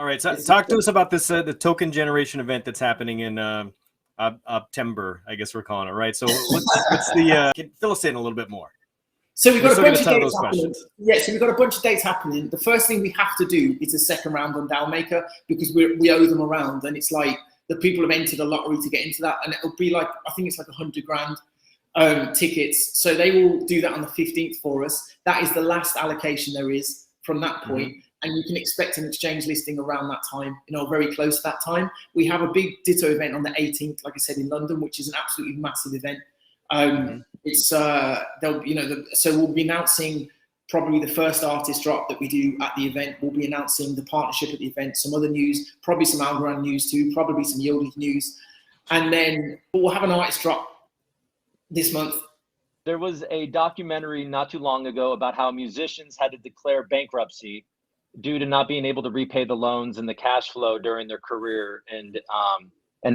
All right, so talk to us about this the token generation event that's happening in September, I guess we're calling it, right? So what's the fill us in a little bit more. So we've got a bunch of dates happening. Questions. Yeah, so we've got a bunch of dates happening. The first thing we have to do is a second round on Dalmaker because we owe them a round, and it's like the people have entered a lottery to get into that, and it'll be like, I think it's like 100 grand tickets. So they will do that on the 15th for us. That is the last allocation there is from that point. And you can expect an exchange listing around that time, very close to that time. We have a big Ditto event on the 18th, like I said, in London, which is an absolutely massive event. It's so we'll be announcing probably the first artist drop that we do at the event. We'll be announcing the partnership at the event, some other news, probably some Algorand news too, probably some yldy news, and then we'll have an artist drop this month. There was a documentary not too long ago about how musicians had to declare bankruptcy due to not being able to repay the loans and the cash flow during their career, and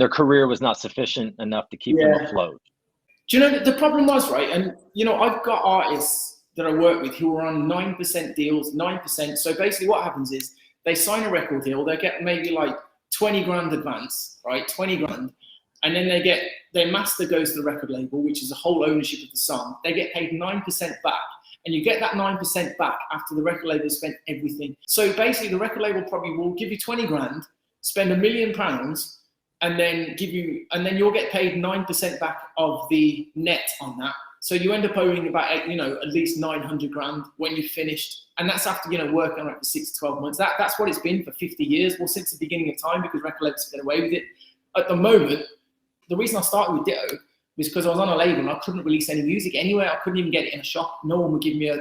their career was not sufficient enough to keep them afloat. Do you know that the problem was, right? And I've got artists that I work with who are on 9% deals, 9%. So basically what happens is they sign a record deal, they get maybe like 20 grand advance, right? 20 grand. And then their master goes to the record label, which is the whole ownership of the song. They get paid 9% back. And you get that 9% back after the record label spent everything. So basically the record label probably will give you 20 grand, spend £1 million, and then you'll get paid 9% back of the net on that. So you end up owing about, at least 900 grand when you've finished. And that's after, working on it for 6 to 12 months. That's what it's been for 50 years. Well, since the beginning of time, because record labels get away with it. At the moment, the reason I started with Ditto was because I was on a label and I couldn't release any music anywhere. I couldn't even get it in a shop. No one would give me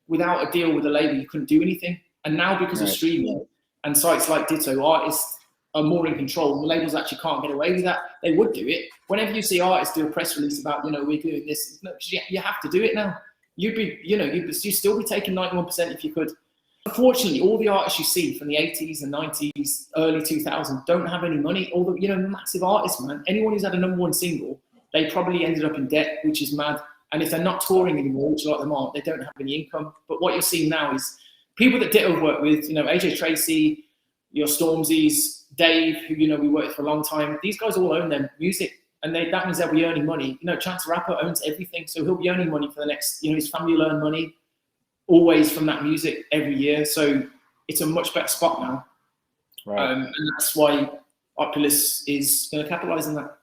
without a deal with a label, you couldn't do anything. And now because of streaming and sites like Ditto, artists are more in control. And the labels actually can't get away with that. They would do it. Whenever you see artists do a press release about, we're doing this, you have to do it now. You'd still be taking 91% if you could. Unfortunately, all the artists you see from the 80s and 90s, early 2000s don't have any money. All the, massive artists, man. Anyone who's had a #1 single, they probably ended up in debt, which is mad. And if they're not touring anymore, which a lot of them aren't, they don't have any income. But what you're seeing now is people that Ditto work with, AJ Tracy, your Stormzy's, Dave, who, we worked with for a long time. These guys all own their music. And that means they'll be earning money. Chance the Rapper owns everything. So he'll be earning money for the next, his family will earn money always from that music every year. So it's a much better spot now. Right. And that's why Opulous is going to capitalize on that.